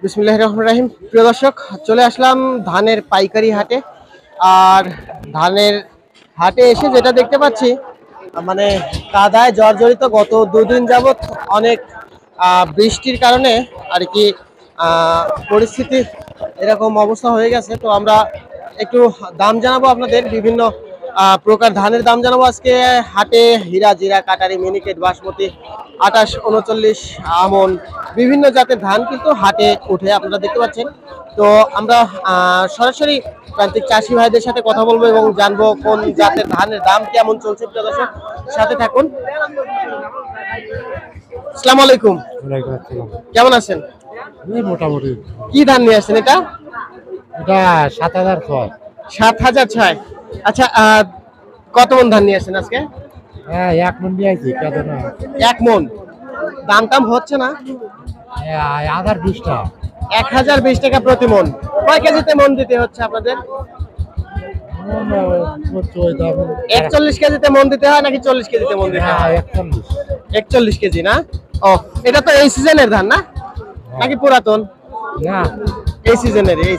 বিসমিল্লাহির রহমানির রহিম। প্রিয় দর্শক, চলে আসলাম ধানের পাইকারি হাটে। আর ধানের হাটে এসে যেটা দেখতে পাচ্ছি, মানে কাদায় জর্জরিত গত দুদিন যাবত অনেক বৃষ্টির কারণে আর কি পরিস্থিতি এরকম অবস্থা হয়ে গেছে। তো আমরা একটু দাম জানাবো আপনাদের, বিভিন্ন প্রকার ধানের দাম জানাবো আজকে হাটে। হীরা, জিরা, কাটারি, মিনিকেট, বাসমতি, 28, 39, আমন, বিভিন্ন জাতের ধান কিন্তু হাটে উঠে আপনারা দেখতে পাচ্ছেন। তো আমরা সরাসরি প্রান্তিক চাষি ভাইদের সাথে কথা বলবো এবং জানবো কোন জাতের ধানের দাম কেমন চলছে। প্রিয় দর্শক, সাথে থাকুন। আসসালামু আলাইকুম। কেমন আছেন? মোটামুটি কি ধান নিয়ে আসছেন? এটা 7006। 7006। আচ্ছা, কত মন ধান নিয়ে আসছেন আজকে? হ্যাঁ, 1 মন দিয়ে আইছি। কত না 1 মন। দাম টাম হচ্ছে না? 1020 টাকা। 1020 টাকা প্রতি মন। কয় কেজিতে মন দিতে হচ্ছে আপনাদের? 41 কেজিতে মন দিতে হয় নাকি 40 কেজিতে মন দিতে হয়? 41 কেজি না? ও, এটা তো এই সিজনের ধান না নাকি পুরাতন? না, এই সিজনেরই।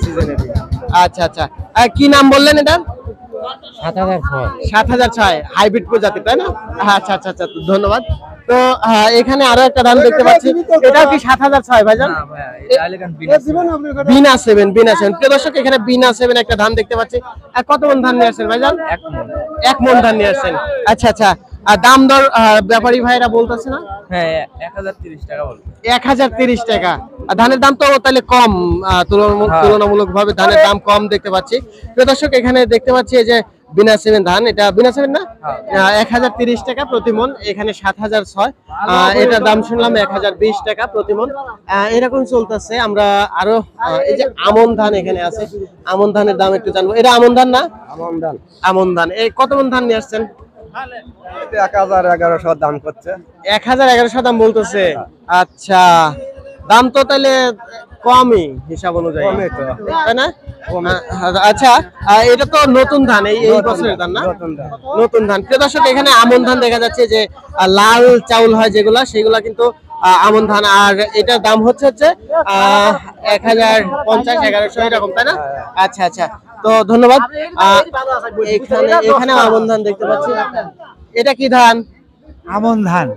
আচ্ছা আচ্ছা, কি নাম বললেন এটা? 7006 হাইব্রিড প্রজাতি, তাই না? আচ্ছা আচ্ছা আচ্ছা, ধন্যবাদ। তো এখানে আরো একটা ধান দেখতে পাচ্ছি, এটাও কি 7006 ভাইজান? বিনা 7। প্রিয় দর্শক, এখানে বিনা 7 একটা ধান দেখতে পাচ্ছি। কত মন ধান নিয়ে আসছেন ভাইজান? 1 মন ধান নিয়ে আসছেন। আচ্ছা আচ্ছা, আর দাম দর ব্যাপারী ভাইরা বলতেছে না? হ্যাঁ, 1030 টাকা বলবো। 1030 টাকা। আর ধানের দাম তো তাহলে কম, তুলনামূলক ভাবে ধানের দাম কম দেখতে পাচ্ছি। প্রিয় দর্শক, এখানে দেখতে পাচ্ছি এই যে বিনা 7 ধান, এটা বিনা 7 না? 1030 টাকা প্রতি মন। এখানে 7006, এটার দাম শুনলাম 1020 টাকা প্রতি মন। এরকম চলতেছে। আমরা আরো এই যে আমন ধান এখানে আছে, আমন ধানের দাম একটু জানবো। এটা আমন ধান না? আমন ধান। এই কত মন ধান নিয়ে আসছেন? 101100 দাম করছে। 101100 দাম বলতেছে। আচ্ছা, দাম তো তাহলে কমই হিসাব অনুযায়ী, তাই না? আচ্ছা, এটা তো নতুন ধান, এই বছরের ধান না? নতুন ধান। প্রিয় দর্শক, এখানে আমন ধান দেখা যাচ্ছে যে লাল চাউল হয় যেগুলা, সেগুলা কিন্তু আমন ধান। আর এটার দাম হচ্ছে 1050, 1100 এরকম, তাই না? আচ্ছা আচ্ছা, তো ধন্যবাদ। এখানে আমন ধান দেখতে পাচ্ছি। এটা কি ধান? আমন ধান।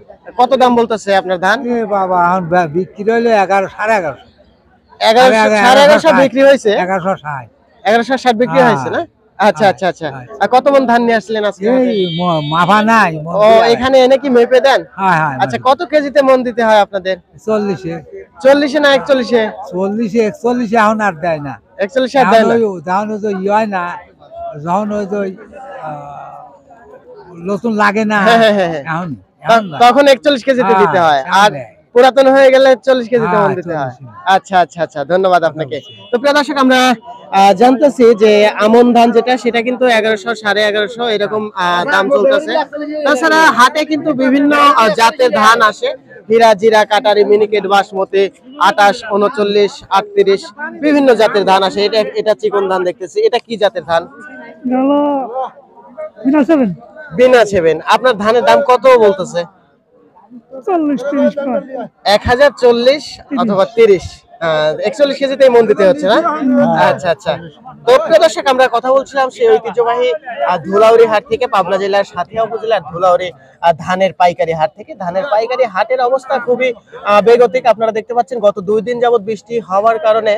কত দাম বলতেছে আপনার ধান? বাবা, এখন বিক্রি হইলো 11,500। 11,500 বিক্রি হয়েছে? 1160। 1160 বিক্রি হয়েছে না? আচ্ছা আচ্ছা আচ্ছা। আর কত মন ধান নিয়ে আসলেন আজকে? মাফা নাই। ও, এখানে এনে কি মেপে দেন? হ্যাঁ হ্যাঁ। আচ্ছা, কত কেজিতে মন দিতে হয় আপনাদের? 40-এ। 40-এ না 41-এ? 40-41 এখন আর দেয় না। 41-এ আর দেয় না? যখন ওই হয় না, যখন ওই নতুন লাগে না, এখন তখন 41 কেজিতে দিতে হয়। আর পুরাতন হয়ে গেলে 40 কেজিতে মন দিতে হয়। আচ্ছা আচ্ছা আচ্ছা, ধন্যবাদ আপনাকে। তো প্রিয় দর্শক, আমরা জানতেছি যে আমন ধান যেটা, সেটা কিন্তু 1100, 1150 এরকম দাম চলতেছে। তাছাড়া হাটে কিন্তু বিভিন্ন জাতের ধান আসে, হীরা, জিরা, কাটারি, মিনিকেট, বাসমতি, 28, 39, 38, বিভিন্ন জাতের ধান আসে। এটা চিকন ধান দেখতেছি। এটা কি জাতের ধান? বিনা 7। আপনার ধানের দাম কত বলতেছে? 1040 অথবা 30। 41 কেজিতে মন দিতে হচ্ছে না? আচ্ছা আচ্ছা। তো প্রিয় দর্শক, আমরা কথা বলছিলাম সেই ঐতিহ্যবাহী ধুলাউড়ি হাট থেকে, পাবনা জেলার সাথিয়া উপজেলার ধুলাউড়ি ধানের পাইকারি হাট থেকে। ধানের পাইকারি হাটের অবস্থা খুবই বেগতিক। আপনারা দেখতে পাচ্ছেন গত 2 দিন যাবত বৃষ্টি হওয়ার কারণে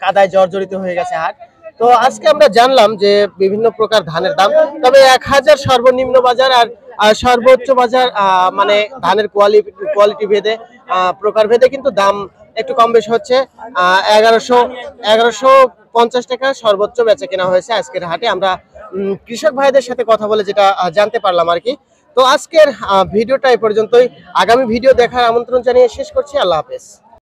কাদায় জর্জরিত হয়ে গেছে হাট। তো আজকে আমরা জানলাম যে বিভিন্ন প্রকার ধানের দাম, তবে 1000 সর্বনিম্ন বাজার আর সর্বোচ্চ বাজার, মানে ধানের কোয়ালিটি ভেদে, প্রকার ভেদে কিন্তু দাম একটু কম বেশি হচ্ছে। 1150 টাকা সর্বোচ্চ বেচা কেনা হয়েছে আজকের হাটে। আমরা কৃষক ভাইদের সাথে কথা বলে যেটা জানতে পারলাম আর কি। তো আজকের ভিডিওটা এই পর্যন্তই। আগামী ভিডিও দেখার আমন্ত্রণ জানিয়ে শেষ করছি। আল্লাহ হাফেজ।